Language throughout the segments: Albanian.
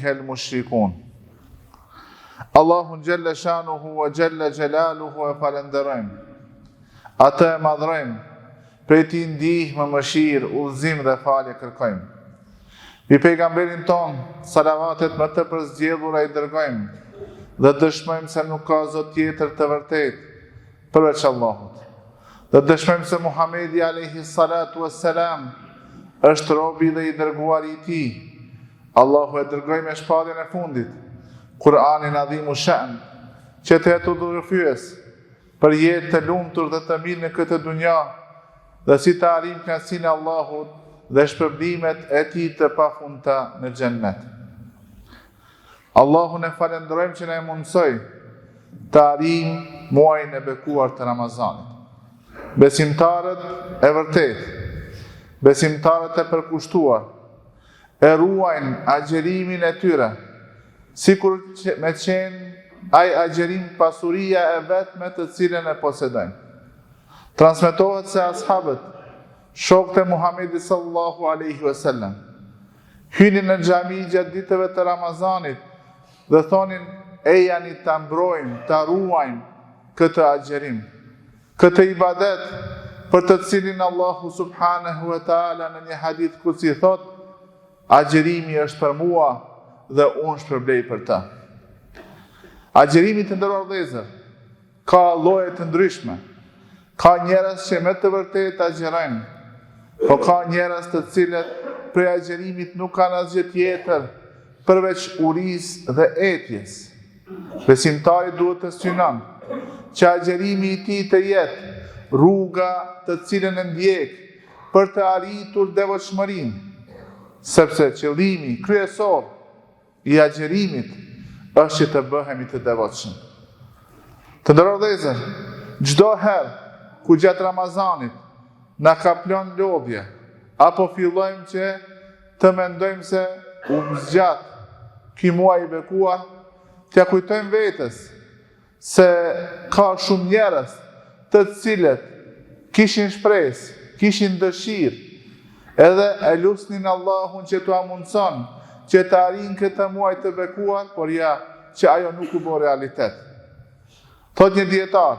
biha al-mushrikun. Allahun gjelle shanuhu wa gjelle gjelaluhu e falenderojmë. Atë e madhrojmë, prej ti ndihmë, mëshirë, udhëzim dhe falje kërkojmë. Bi pejgamberin ton, salavatet më të përzgjedhura i dërgojmë dhe dëshmojmë se nuk ka Zot tjetër të vërtet përveç Allahut. Dhe dëshmojmë se Muhamedi alayhi salatu wassalam është robi dhe i dërguar i tij. Allahu e dërgoi me shpalljen e fundit, Kur'anin adhimu sha'n, që të jetë udhëfyes për jetë të lumtur dhe të mirë në këtë dunja, dhe si të arrijmë kënaqësinë e Allahut dhe shpërblimet e tij të pafundta në xhennet. Allahun e falenderojmë që na e mundsoi të arrijmë muajin e bekuar të Ramazanit. Besimtarët e vërtet, besimtarët e përkushtuar, e ruajnë agjerimin e tyre, sikur me qenë ai agjerim pasuria e vetme të cilën e posedojnë. Transmetohet se ashabët, shokët e Muhamedit sallallahu alaihi wasallam, hynin në xhami gjatë ditëve të Ramazanit dhe thonin: "Ejani ta mbrojmë, ta ruajmë këtë agjerim, këtë ibadet për të cilin Allahu subhanahu wa taala në një hadith kutsi thot: agjerimi është për mua dhe unë shpërblej për ta." Agjerimi të nderuar vëllezër ka lloje të ndryshme. Ka njerëz që me të vërtetë agjerojnë, po ka njerëz të cilët prej agjerimit nuk kanë asgjë tjetër përveç urisë dhe etjes. Besimtari duhet të synon që agjerimi i tij të jetë rruga të cilën e ndjek për të arritur devotshmërinë, sepse qëllimi kryesor i agjerimit është që të bëhemi të devotshëm. Të nderuar vëllezër, çdo herë ku gjatë Ramazanit na kaplon lodhje, apo fillojmë që të mendojmë se u zgjat ky muaj i bekuar, t'ia kujtojmë vetes se ka shumë njerëz të cilët kishin shpresë, kishin dëshirë, edhe e lusnin Allahun që t'ua mundson që të arrijnë këtë muaj të bekuar, por ja, që ajo nuk u bë realitet. Thot një dietar: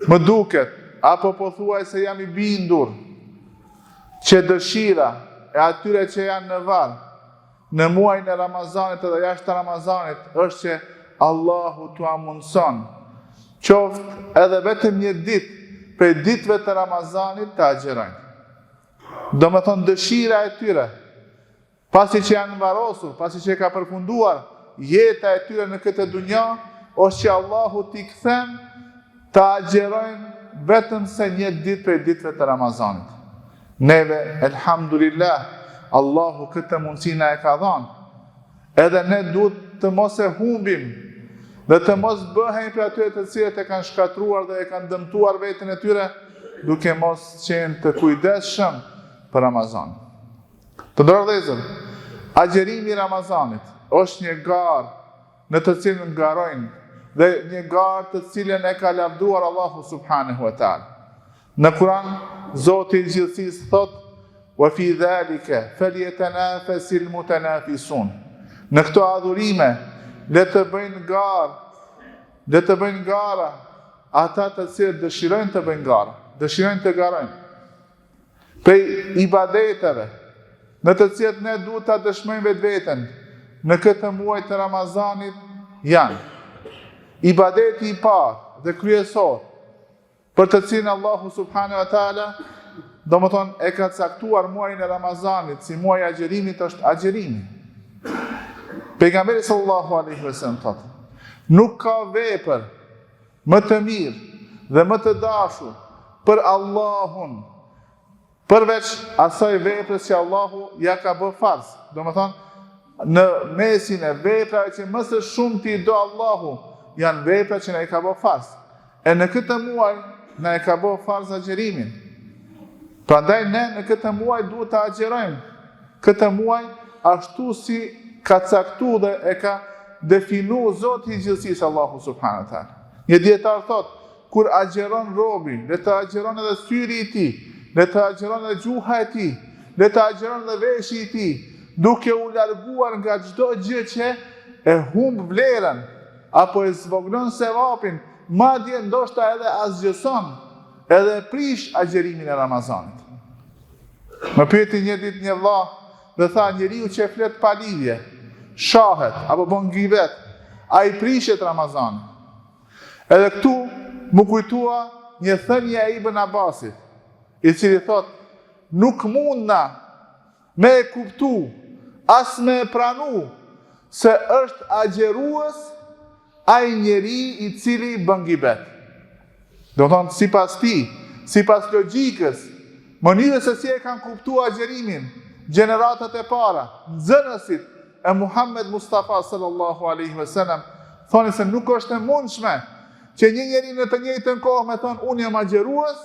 "Më duket, apo po thuaj se jam i bindur, që dëshira e atyre që janë në varr, në muajin e Ramazanit edhe jashtë Ramazanit, është që Allahu t'ua mundson, qoftë edhe vetëm një ditë prej ditëve të Ramazanit të agjerojnë." Do me thonë, dëshira e tyre, pasi që janë varrosur, pasi që ka përfunduar jeta e tyre në këtë dunja, është që Allahu t'i kthen të agjerojnë vetëm se një ditë prej ditëve të Ramazanit. Neve, elhamdulillah, Allahu këtë mundësi na e ka dhënë, edhe ne duhet të mos e humbim dhe të mos bëhemi për atyre të cilët e kanë shkatruar dhe e kanë dëmtuar veten e tyre, duke mos qenë të kujdesshëm për Ramazan. Të nderuar vëllezër, agjerimi i Ramazanit është një garë në të cilën garojnë dhe një garë të cilën e ka lavdruar Allahu subhanahu wa taala. Në Kur'an, Zoti i gjithësisë thot: "Wa fi dhalika falyatanafasil mutanafisun." Në këto adhurime le të bëjnë gara ata të cilët dëshirojnë të bëjnë gara, dëshirojnë të garojnë. Prej ibadeteve në të cilët ne duhet ta dëshmojmë vetveten në këtë muaj të Ramazanit janë ibadeti i parë dhe kryesor, për të cilin Allahu subhanahu wa taala, domethënë, e ka caktuar muajin e Ramazanit si muaj i agjerimit, është agjerimi. Pejgamberi sallallahu alaihi wasallam thotë: "Nuk ka vepër më të mirë dhe më të dashur për Allahun përveç asaj veprës që Allahu ja ka bërë farz." Domethënë, në mesin e veprave që më së shumti do Allahu janë vepra që na i ka bërë farz. E në këtë muaj na e ka bërë farz agjerimin. Prandaj ne në këtë muaj duhet të agjerojmë. Këtë muaj ashtu si ka caktuar dhe e ka definuar Zoti i gjithësisë Allahu subhanahu wa taala. Një dietar thotë: "Kur agjeron robi, le të agjeron edhe syri i tij, le të agjeron edhe gjuha e tij, le të agjeron edhe veshi i tij, duke u larguar nga çdo gjë që e humb vlerën apo e zvoglon sevapin, madje ndoshta edhe asgjëson, edhe e prish agjerimin e Ramazanit. Më pyeti një ditë një vëlla dhe tha, njeriu që flet pa lidhje, shahet apo bën gibet, ai prishet Ramazanin. Edhe këtu më kujtua një thënie e Ibn Abbasit, i cili thot, nuk mundna me e kuptu, as me e pranu, se është agjerues ai njeri i cili bën gibet. Do të thonë, sipas ti, sipas logjikës, mënyrës se si e kanë kuptuar agjerimin gjeneratat e para, nxënësit e Muhammed Mustafa sallallahu alaihi wasallam, thonë se nuk është e mundshme që një njeri në të njëjtën kohë me thonë unë jam agjerues,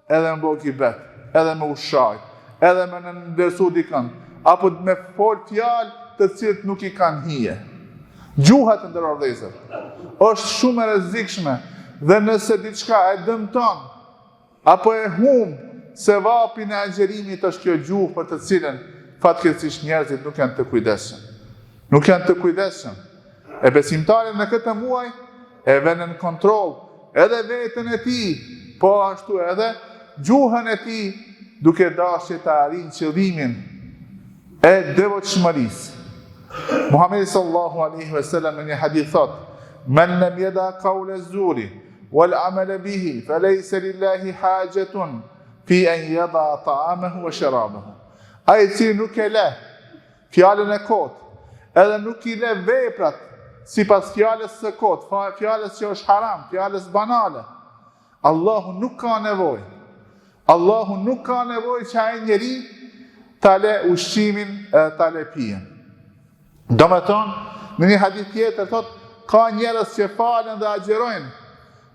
edhe më bëj gibet, edhe më ushaj, edhe më ndërsu dikën, apo me fol fjalë të cilët nuk i kanë hije. Gjuha të nderuar vëllezër, është shumë e rrezikshme dhe nëse diçka e dëmton apo e humb sevapin e agjerimit, është kjo gjuhë për të cilën fatkeqësisht njerëzit nuk janë të kujdesshëm. Nuk janë të kujdesshëm. E besimtari në këtë muaj e vënë në kontroll edhe veten e tij, po ashtu edhe gjuhën e tij, duke dashur të arrijë qëllimin e devotshmërisë. Muhamedi sallallahu alaihi wasallam në një hadith thot: "Men lam yada qawla az-zuri wal amala bihi, falaysa lillahi hajatun fi an yada ta'amahu wa sharabahu." Ai që nuk e le fjalën e kot, edhe nuk i le veprat sipas fjalës së kot, fjalës që është haram, fjalës banale, Allahu nuk ka nevojë. Allahu nuk ka nevojë që ai njeri ta le ushqimin, ta le pijen. Do me thonë, në një hadith tjetër thot, ka njerëz që falen dhe agjerojnë,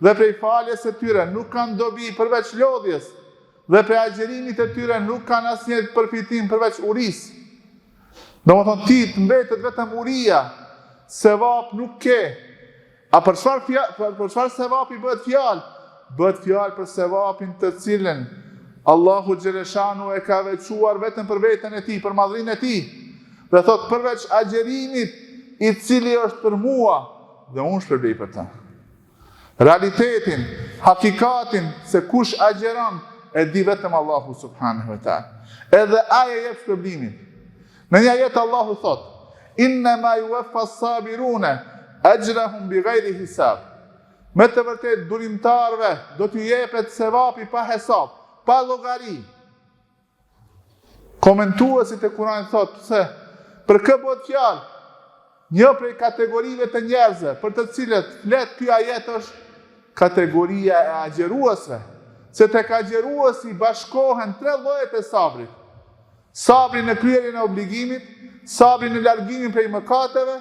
dhe prej faljes e tyre nuk kanë dobi përveç lodhjes, dhe prej agjerimit e tyre nuk kanë asnjë përfitim përveç urisë. Do me thonë, ti të mbetet vetëm uria, sevap nuk ke. A për çfarë sevapi bëhet fjalë? Bëhet fjalë për sevapin të cilën Allahu Gjeleshanu e ka veçuar vetëm për veten e tij, për madhrinë e tij. Dhe thot, përveç agjerimit i cili është për mua, dhe unë shpërbej për ta. Realitetin, hakikatin, se kush agjeron, e di vetëm Allahu subhanahu wa ta'ala. Edhe ai e jep shpërblimin. Në një ajet Allahu thot: "Innama yuwaffa as-sabiruna ajrahum bighayri hisab." Me të vërtet durimtarve do t'ju jepet sevapi pa hesab, pa llogari. Komentuesit e Kuranit thot se për kë bëhet fjalë? Një prej kategorive të njerëzve për të cilët flet ky ajet është kategoria e agjeruesve, se tek agjeruesi bashkohen 3 llojet e sabrit. Sabri në kryerjen e obligimit, sabri në largimin prej mëkateve,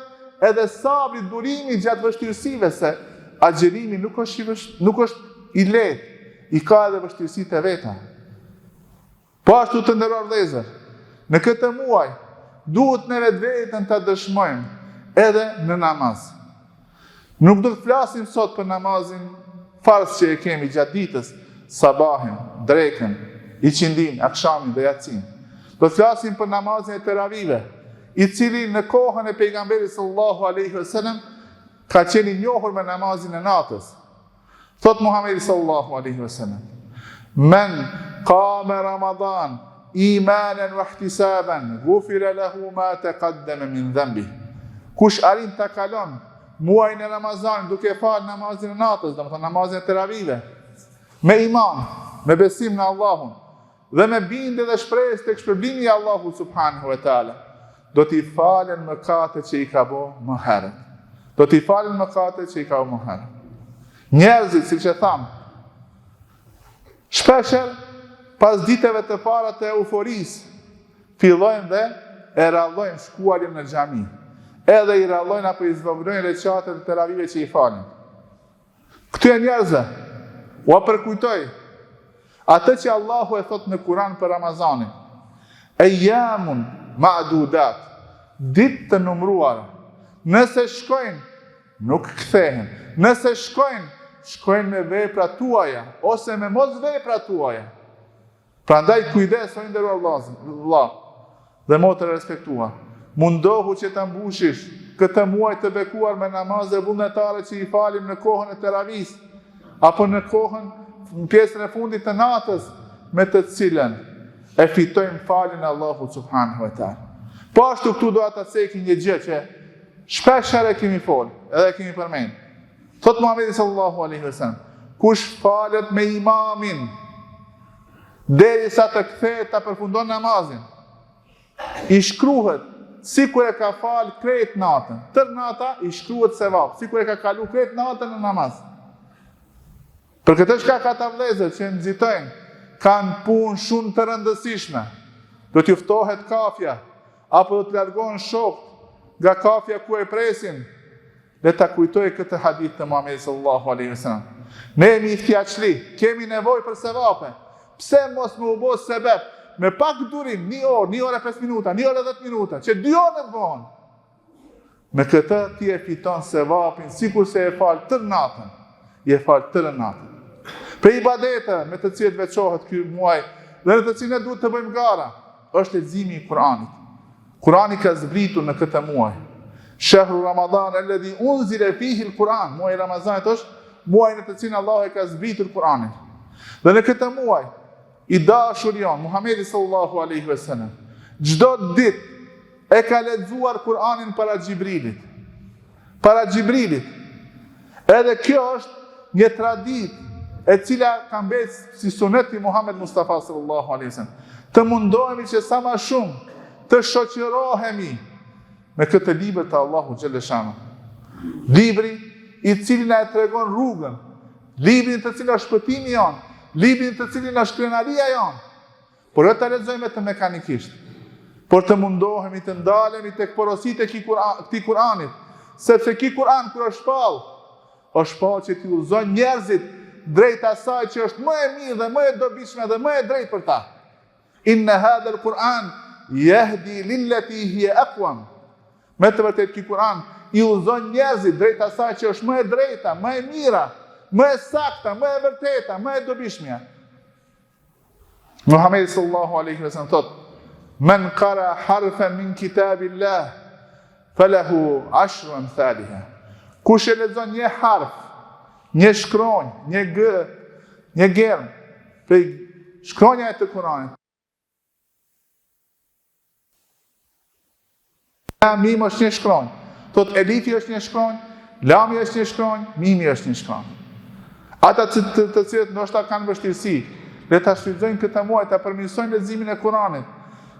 edhe sabri durimi gjatë vështirësive, se agjerimi nuk është i lehtë, i ka edhe vështirësitë e veta. Po ashtu të nderuar vëllezër, në këtë muaj duhet ne vetveten ta dëshmojmë edhe në namaz. Nuk do të flasim sot për namazin farz që e kemi gjatë ditës, sabahin, drekën, iqindin, akshamin dhe yatsin. Do të flasim për namazin e teravive, i cili në kohën e pejgamberit sallallahu alaihi wasallam ka qenë i njohur me namazin e natës. Thot Muhamedi sallallahu alaihi wasallam: "Men qama Ramadan imanan wa ihtisaban, ghufira lahu ma taqaddama min dhanbi." Kush arrin ta kalon muajin e Ramazanit duke falë namazin e natës, domethënë namazin e teravive, me iman, me besim në Allahun dhe me bindje dhe shpresë tek shpërblimi i Allahut subhanahu wa taala, do t'i falen mëkatet që i ka bë më herët. Do t'i falen mëkatet që i ka bë më herët. Njerëzit, siç e tham, shpeshher pas ditëve të para të euforisë, fillojnë dhe e rallojnë shkuarjen në xhami. Edhe i rallojnë apo i zvoglojnë recatet e teravive që i falin. Këtyre njerëzve u përkujtoj atë që Allahu e thot në Kur'an për Ramazanin: "Ayyamun ma'dudat", ditë të numruara. Nëse shkojnë, nuk kthehen. Nëse shkojnë me veprat tuaja ose me mos veprat tuaja. Prandaj kujdes, o nderuar Allah. dhe motër e respektuar. Mundohu që të mbushish këtë muaj të bekuar me namazë vullnetare që i falim në kohën e teravis, apo në kohën, në pjesën e fundit të natës, me të cilën e fitojmë falin Allahu subhanahu wa ta'ala. Po ashtu këtu do ata ceki një gjë që shpesh herë kemi fol, edhe kemi përmend. Thot Muhamedi sallallahu alaihi wasallam, kush falet me imamin derisa të kthehet ta përfundon namazin, i shkruhet sikur e ka fal krejt natën. Tër nata i shkruhet sevap, sikur e ka kalu krejt natën në namaz. Për këtë shka ka ta vëllezër që nxitojnë, kanë punë shumë të rëndësishme. Do t'ju ftohet kafja, apo do të largohen shokët nga kafja ku e presin, dhe ta kujtoj këtë hadith të Muhamedit sallallahu alaihi wasallam. Ne jemi fjaçli, kemi nevojë për sevape. Pse mos më u bë sebeb me pak durim, 1 orë e 5 minuta, 1 orë e 10 minuta, që 2 orë të bëhen. Me këtë ti e fiton sevapin, sikur se e fal tërë natën. Je fal tërë natën. Për ibadete me të cilat veçohet ky muaj, dhe në të cilën ne duhet të bëjmë gara, është leximi i Kuranit. Kurani ka zbritur në këtë muaj. Shahru Ramadan alladhi unzila fihi al-Quran. Muaji i Ramazanit është muaji në të cilin Allah e ka zbritur Kur'anin. Dhe në këtë muaj i dashur jon Muhamedi sallallahu alaihi wasallam çdo ditë e ka lexuar Kur'anin para Xhibrilit. Para Xhibrilit. Edhe kjo është një traditë e cila ka mbetë si suneti Muhammed Mustafa sallallahu alaihi wasallam. Të mundohemi që sa më shumë të shoqërohemi me këtë libër të Allahu xhaleshanu. Libri i cili na e tregon rrugën, libri të cilin është shpëtimi jon, libri të cilin është krenaria jon. Por jo ta lexojmë të mekanikisht, por të mundohemi të ndalemi tek porositë e këtij Kur'anit, sepse ky Kur'an kur është shpall që t'i udhëzon njerëzit drejt asaj që është më e mirë dhe më e dobishme dhe më e drejtë për ta. Inna hadha al-Quran yahdi lillati hiya aqwam. Me të vërtetë ky Kur'an i udhëzon njerëzit drejt asaj që është më e drejta, më e mira, më e sakta, më e vërteta, më e dobishmja. Muhamedi sallallahu alaihi wasallam thot: "Man qara harfan min kitabillah falahu 10 amthaliha." Kush e lexon një harf, një shkronjë, një germ, prej shkronjave të Kuranit. Mim është një shkronjë. Thot elifi është një shkronjë, lami është një shkronjë, mimi është një shkronjë. Ata të cilët ndoshta kanë vështirësi, le ta shfrytëzojnë këtë muaj ta përmirësojnë leximin e Kuranit,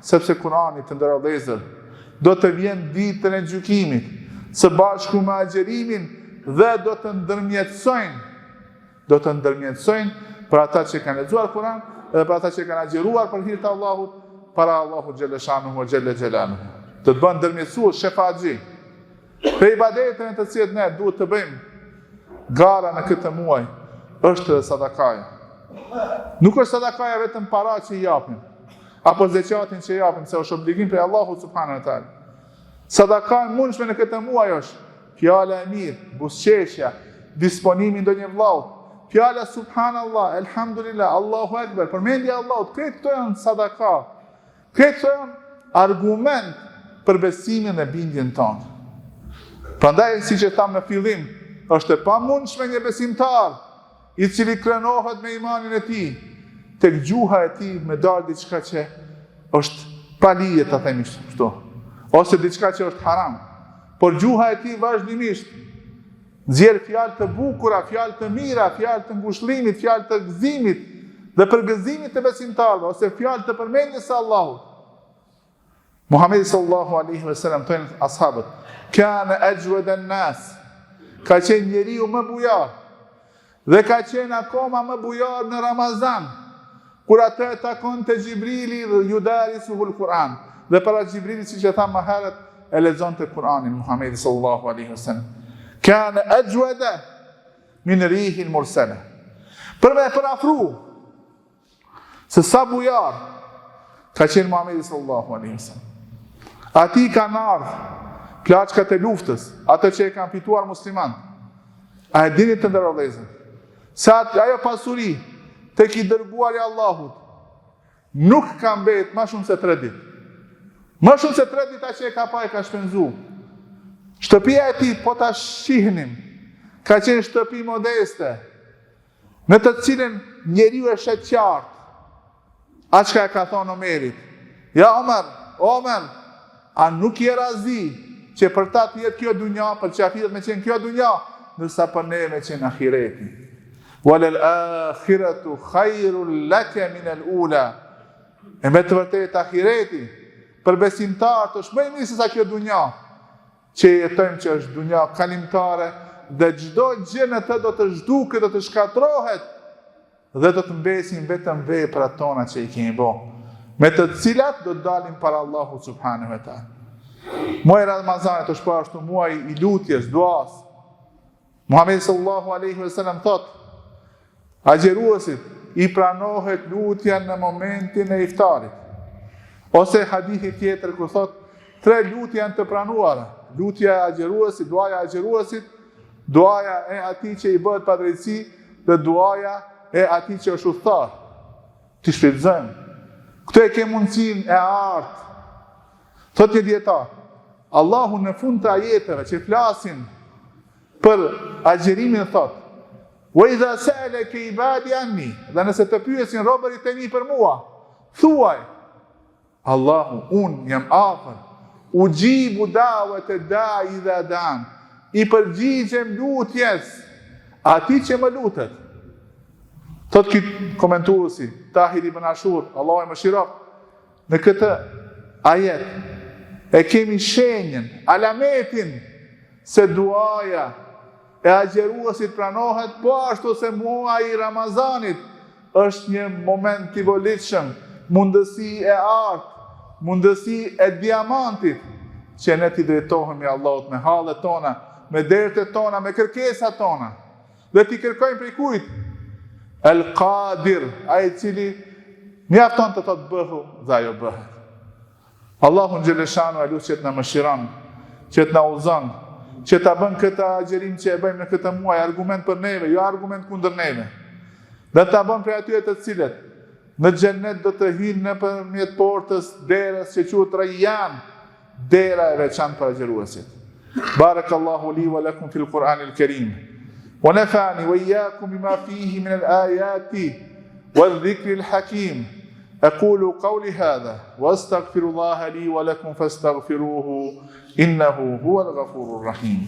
sepse Kurani të nderoj vëllezër, do të vjen ditën e gjykimit, së bashku me agjerimin dhe do të ndërmjetësojnë për ata që kanë lexuar Kur'an dhe për ata që kanë agjeruar për hir të Allahut, para Allahut xhaleshanuhu wa xhalla xhelaluhu. Të bën ndërmjetësues shefaxhi. Për ibadetën të cilat ne duhet të bëjmë gara në këtë muaj është sadakaja. Nuk është sadakaja vetëm para që i japim, apo zekatin që i japim, se është obligim për Allahut subhanahu wa taala. Sadaka e mundshme në këtë muaj është fjala e mirë, buzëqeshja, disponimi ndonjë vllaut, fjala subhanallah, elhamdulillah, Allahu akbar, përmendja e Allahut, këto janë sadaka. Këto janë argument për besimin dhe bindjen tonë. Prandaj, siç e tham në fillim, është e pamundshme një besimtar i cili krenohet me imanin e tij, tek gjuha e tij me dalë diçka që është pa lije, ta themi kështu, ose diçka që është haram. Por gjuha e tij vazhdimisht nxjerr fjalë të bukura, fjalë të mira, fjalë të ngushëllimit, fjalë të gëzimit dhe përgëzimit të besimtarëve, ose fjalë të përmendjes së Allahut. Muhamedi sallallahu alaihi wasallam thonë ashabët: "Kana ajwada an-nas", ka qenë njeriu më bujar, dhe ka qenë akoma më bujar në Ramazan, kur atë e takon të Xhibrili dhe yudarisuhu al-Quran, dhe para Xhibrilit, siç e tham më herët, e lexonte Kur'anin Muhamedi sallallahu alaihi wasallam. Kana ajwada min rihin mursala. Për me përafru se sa bujar ka qenë Muhamedi sallallahu alaihi wasallam. Ati kanë ardhur plaçkat e luftës, ato që e kanë fituar musliman. A e dini të nderoj vëllezër, se ajo pasuri tek i dërguari i Allahut nuk ka mbet më shumë se 3 ditë. Më shumë se 3 dita që e ka pa e ka shpenzu. Shtëpia e tij, po ta shihnim, ka qenë shtëpi modeste, në të cilën njeriu e shet qartë. A çka e ka thonë Omerit? Ja Omer, a nuk je razi që për ta të jetë kjo dunja, për qafirët me qenë kjo dunja, nërsa për ne me qenë ahireti. Walal akhiratu khairul laka min al-ula. E me të vërtetë ahireti për besimtarët është më i mirë se sa kjo dunja, që jetojmë që është dunja kalimtare dhe çdo gjë në të do të zhduket, do të shkatrohet dhe do të mbesin vetëm veprat tona që i kemi bë, me të cilat do të dalim para Allahut subhanahu wa taala. Muaji Ramazanit është po ashtu muaji i lutjes, duas. Muhamedi sallallahu alaihi wasallam thot, agjeruesit i pranohet lutja në momentin e iftarit. Ose hadithi tjetër ku thot, 3 lutje janë të pranuara. Lutja e agjeruesit, duaja e agjeruesit, duaja e atij që i bëhet padrejtësi dhe duaja e atij që është udhëtar. Ti shpejtëzojmë. Këto e ke mundësinë e artë. Thot një dietar, Allahu në fund të ajeteve që flasin për agjerimin thot, wa idha sa'alaka ibadi anni, dhe nëse të pyesin robërit e mi për mua, thuaj, Allahu, unë jam afër, ujibu da'wata da'i idha da'an, i përgjigjem lutjes atij që më lutet. Thot këtë komentuesi, Tahir ibn Ashur, Allahu e mëshiroft, në këtë ajet e kemi shenjën, alametin se duaja e agjeruesit pranohet, po ashtu se muaji i Ramazanit është një moment i volitshëm, mundësi e artë, mundësi e diamantit, që ne t'i drejtohemi Allahut me hallet tona, me dertet tona, me kërkesat tona, dhe t'i kërkojmë prej kujt? El Qadir, ai i cili mjafton të thotë bëhu dhe ajo bëhet. Allahu në Gjeleshanu e lutë që të në mëshiran, që të në uzan, që të bën këta agjerim që e bëjmë në këtë muaj, argument për neve, jo argument kundër neve. Dhe të bën për atyre të cilët, në xhennet do të hinë në përmjet portës derës që quhet Rayyan, dera e veçantë për agjeruesit. Barakallahu li wa lakum fil Qur'anil Karim. Wa nafa'ani wa iyyakum bima fihi min al-ayati wal-dhikri al-hakim. أقول قولي هذا وأستغفر الله لي ولكم فاستغفروه إنه هو الغفور الرحيم.